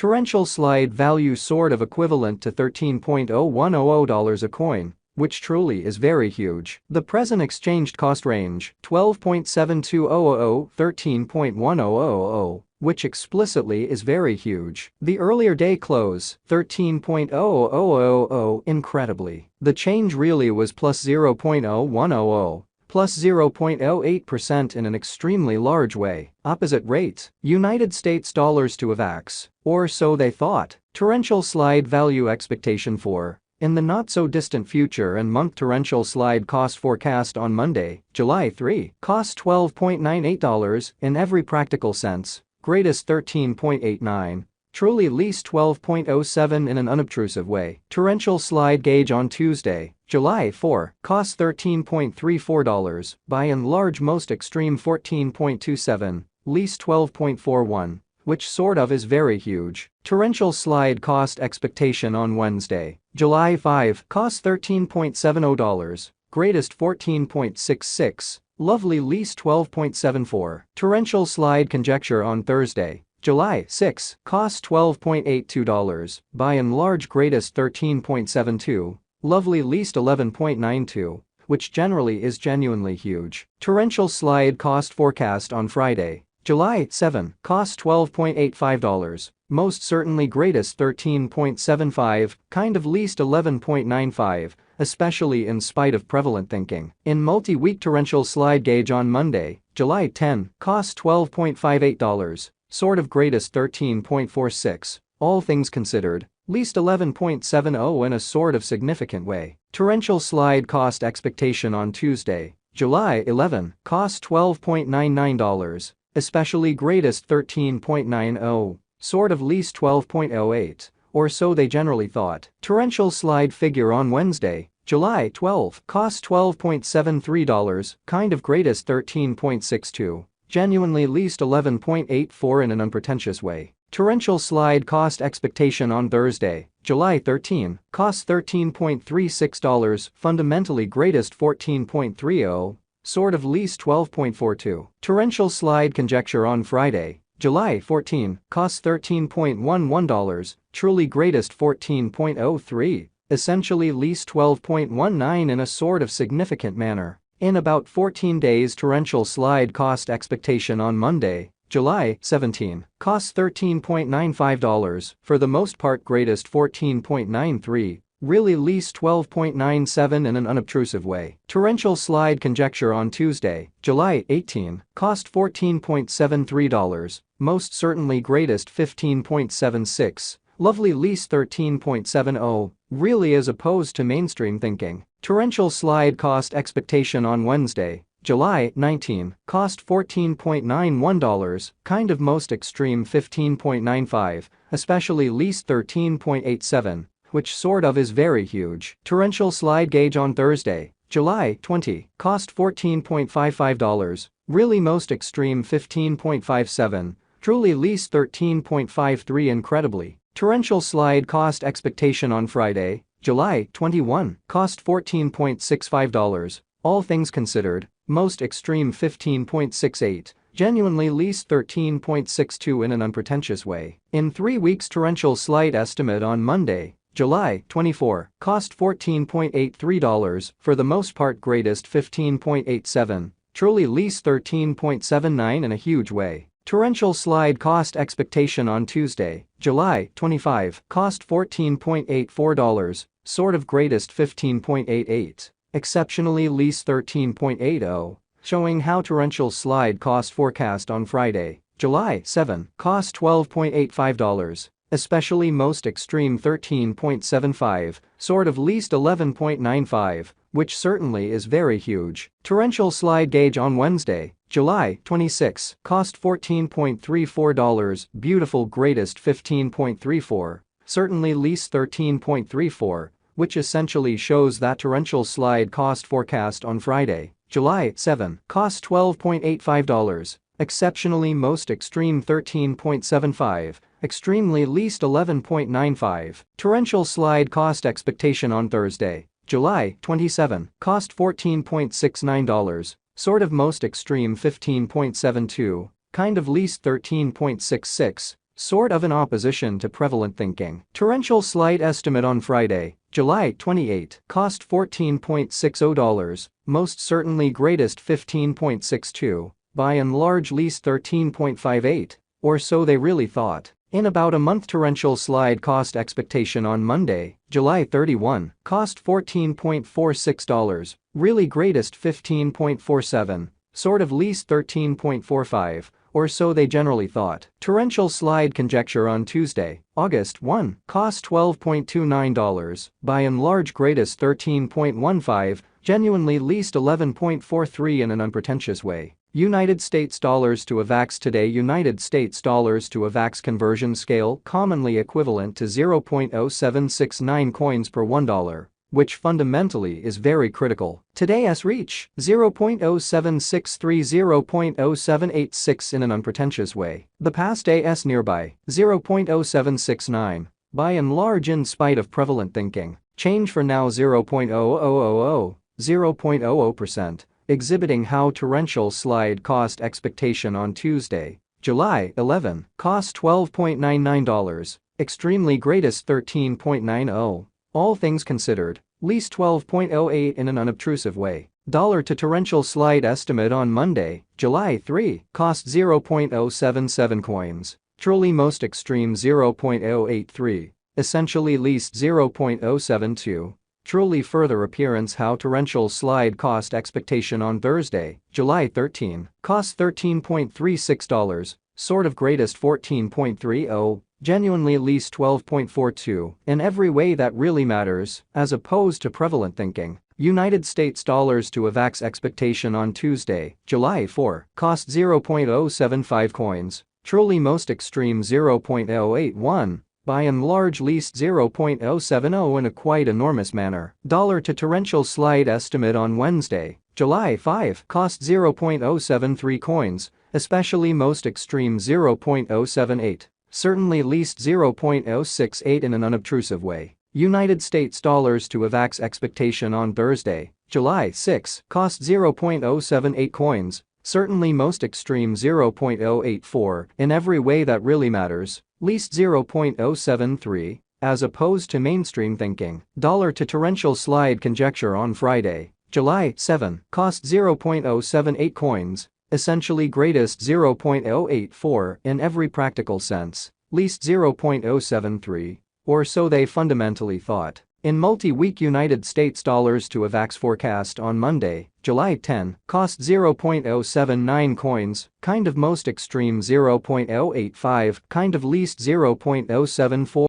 Torrential slide value sort of equivalent to $13.0100 a coin, which truly is very huge. The present exchange cost range, 12.72000 13.1000, which explicitly is very huge. The earlier day close, 13.00000, incredibly. The change really was plus 0.0100. Plus 0.08% in an extremely large way. Opposite rates, United States dollars to Avax, or so they thought. Torrential slide value expectation for, in the not-so-distant future and month torrential slide cost forecast on Monday, July 3, cost $12.98 in every practical sense, greatest 13.89. Truly least 12.07 in an unobtrusive way. Torrential slide gauge on Tuesday, July 4, costs $13.34, by and large most extreme 14.27, least 12.41, which sort of is very huge. Torrential slide cost expectation on Wednesday, July 5, costs $13.70, greatest 14.66, lovely least 12.74. Torrential slide conjecture on Thursday, July 6, costs $12.82, by and large greatest 13.72, lovely least 11.92, which generally is genuinely huge. Torrential slide cost forecast on Friday, July 7, costs $12.85, most certainly greatest 13.75, kind of least 11.95, especially in spite of prevalent thinking. In multi-week torrential slide gauge on Monday, July 10, costs $12.58. Sort of greatest 13.46, all things considered, least 11.70 in a sort of significant way. Torrential slide cost expectation on Tuesday, July 11, cost $12.99, especially greatest 13.90, sort of least 12.08, or so they generally thought. Torrential slide figure on Wednesday, July 12, cost $12.73, kind of greatest 13.62. Genuinely least 11.84 in an unpretentious way. Torrential slide cost expectation on Thursday, July 13, costs $13.36, fundamentally greatest 14.30, sort of least 12.42. Torrential slide conjecture on Friday, July 14, costs $13.11, truly greatest 14.03, essentially least 12.19 in a sort of significant manner. In about 14 days torrential slide cost expectation on Monday, July 17, costs $13.95, for the most part greatest 14.93, really least 12.97 in an unobtrusive way. Torrential slide conjecture on Tuesday, July 18, cost $14.73, most certainly greatest 15.76, lovely least 13.70, really as opposed to mainstream thinking. Torrential slide cost expectation on Wednesday, July 19, cost $14.91, kind of most extreme 15.95, especially least 13.87, which sort of is very huge. Torrential slide gauge on Thursday, July 20, cost $14.55, really most extreme 15.57, truly least 13.53 incredibly. Torrential slide cost expectation on Friday, July 21, cost $14.65, all things considered, most extreme 15.68, genuinely least 13.62 in an unpretentious way. In 3 weeks torrential slide estimate on Monday, July 24, cost $14.83, for the most part greatest 15.87, truly least 13.79 in a huge way. Torrential slide cost expectation on Tuesday, July 25, cost $14.84, sort of greatest 15.88, exceptionally least 13.80, showing how torrential slide cost forecast on Friday, July 7, cost $12.85, especially most extreme 13.75, sort of least 11.95, which certainly is very huge. Torrential slide gauge on Wednesday, July 26, cost $14.34, beautiful greatest 15.34, certainly least 13.34, which essentially shows that torrential slide cost forecast on Friday, July 7, cost $12.85, exceptionally most extreme 13.75, extremely least 11.95. Torrential slide cost expectation on Thursday, July 27, cost $14.69, sort of most extreme 15.72, kind of least 13.66, sort of in opposition to prevalent thinking. Torrential slide estimate on Friday, July 28, cost $14.60, most certainly greatest $15.62, by and large least $13.58, or so they really thought. In about a month, torrential slide cost expectation on Monday, July 31, cost $14.46, really greatest $15.47, sort of least $13.45, or so they generally thought. Torrential slide conjecture on Tuesday, August 1, cost $12.29, by and large greatest $13.15, genuinely least $11.43 in an unpretentious way. United States dollars to Avax today. United States dollars to Avax conversion scale commonly equivalent to 0.0769 coins per $1, which fundamentally is very critical. Today's reach, 0.0763, 0.0786 in an unpretentious way. The past AS nearby, 0.0769, by and large in spite of prevalent thinking. Change for now 0.0000, 0.00%. Exhibiting how torrential slide cost expectation on Tuesday, July 11, cost $12.99, extremely greatest $13.90, all things considered, least $12.08 in an unobtrusive way. Dollar to torrential slide estimate on Monday, July 3, cost 0.077 coins, truly most extreme 0.083, essentially least 0.072. Truly further appearance how torrential slide cost expectation on Thursday, July 13, cost $13.36, sort of greatest $14.30, genuinely least $12.42, in every way that really matters, as opposed to prevalent thinking. United States dollars to Avax expectation on Tuesday, July 4, cost 0.075 coins, truly most extreme 0.081, by and large least 0.070 in a quite enormous manner. Dollar to torrential slide estimate on Wednesday, July 5, cost 0.073 coins, especially most extreme 0.078, certainly least 0.068 in an unobtrusive way. United States dollars to Avax expectation on Thursday, July 6, cost 0.078 coins, certainly most extreme 0.084 in every way that really matters, least 0.073, as opposed to mainstream thinking. Dollar to torrential slide conjecture on Friday, July 7, cost 0.078 coins, essentially greatest 0.084 in every practical sense, least 0.073, or so they fundamentally thought. In multi-week United States dollars to Avax forecast on Monday, July 10, cost 0.079 coins, kind of most extreme 0.085, kind of least 0.074.